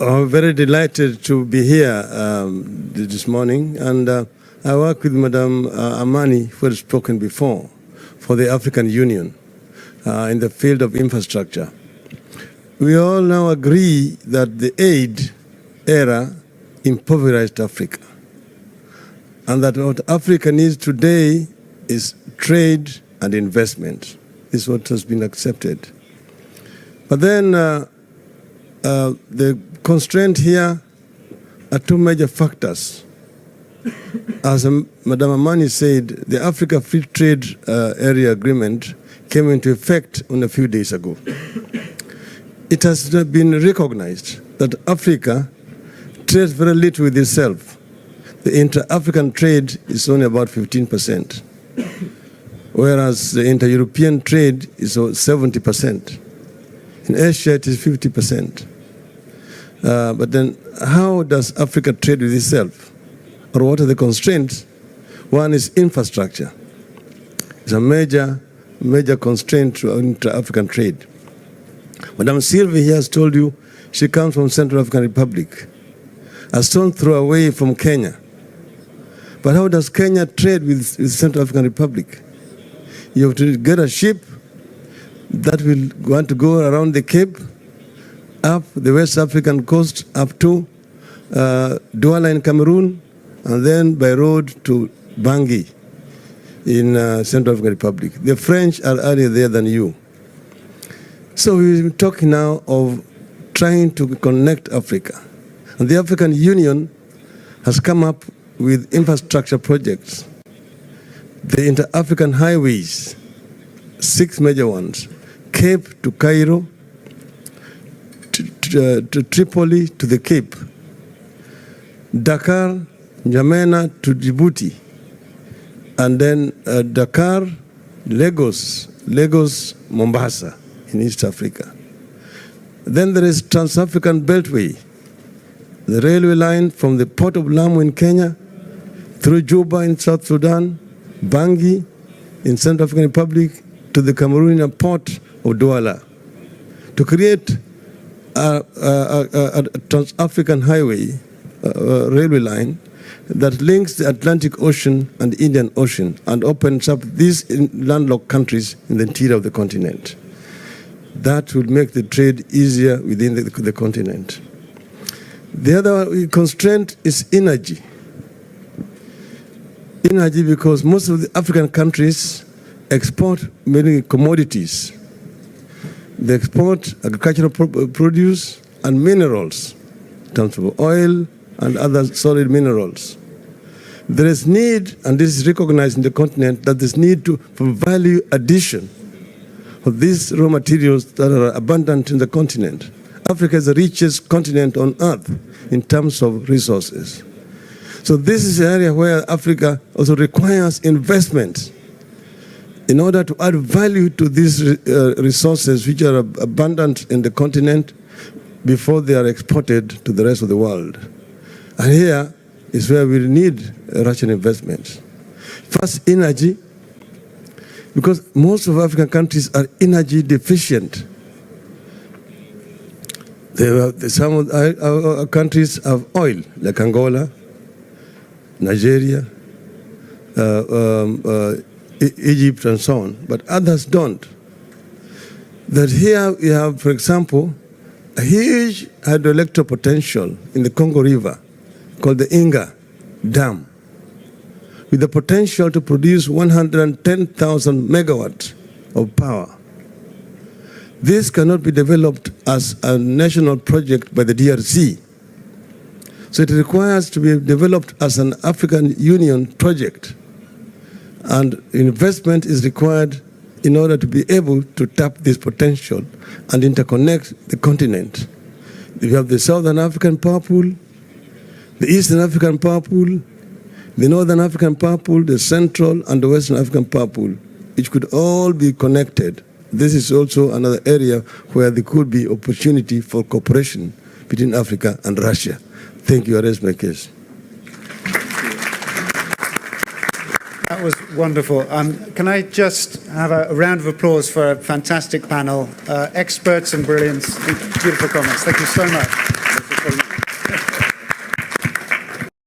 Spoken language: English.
I'm very delighted to be here this morning, and I work with Madam Amani, who has spoken before, for the African Union in the field of infrastructure. We all now agree that the aid era impoverished Africa, and that what Africa needs today is trade and investment. This is what has been accepted. But then the constraint here are two major factors. As Madam Amani said, the Africa Free Trade Area Agreement came into effect a few days ago. It has been recognized that Africa trades very little with itself. The inter-African trade is only about 15%, whereas the inter-European trade is 70%. In Asia, it is 50%. But then how does Africa trade with itself? Or what are the constraints? One is infrastructure. It's a major constraint to inter-African trade. Madame Sylvie here has told you she comes from Central African Republic, a stone throw away from Kenya. But how does Kenya trade with Central African Republic? You have to get a ship that will want to go around the Cape, up the West African coast, up to Douala in Cameroon, and then by road to Bangui in Central African Republic. The French are earlier there than you. So we're talking now of trying to connect Africa. And the African Union has come up with infrastructure projects. The inter-African highways, 6 major ones, Cape to Cairo, to Tripoli to the Cape, Dakar, N'Djamena to Djibouti, and then Dakar, Lagos, Mombasa in East Africa. Then there is Trans-African Beltway, the railway line from the port of Lamu in Kenya, through Juba in South Sudan, Bangui in Central African Republic, to the Cameroonian port of Douala, to create a Trans-African highway, railway line that links the Atlantic Ocean and the Indian Ocean and opens up these landlocked countries in the interior of the continent. That will make the trade easier within the continent. The other constraint is energy. Energy, because most of the African countries export many commodities. They export agricultural produce and minerals, in terms of oil and other solid minerals. There is need, and this is recognized in the continent, that there's need for value addition of these raw materials that are abundant in the continent. Africa is the richest continent on earth in terms of resources. So this is an area where Africa also requires investment in order to add value to these resources which are abundant in the continent before they are exported to the rest of the world. And here is where we need Russian investments. First, energy, because most of African countries are energy deficient. Some of our countries have oil, like Angola, Nigeria, Egypt, and so on, but others don't. That here we have, for example, a huge hydroelectric potential in the Congo River called the Inga Dam, with the potential to produce 110,000 megawatts of power. This cannot be developed as a national project by the DRC. So it requires to be developed as an African Union project. And investment is required in order to be able to tap this potential and interconnect the continent. We have the Southern African Power Pool, the Eastern African Power Pool, the Northern African Power Pool, the Central and the Western African Power Pool, which could all be connected. This is also another area where there could be opportunity for cooperation between Africa and Russia. Thank you. I rest my case. That was wonderful. Can I just have a round of applause for a fantastic panel, experts and brilliance, beautiful comments. Thank you so much. for you.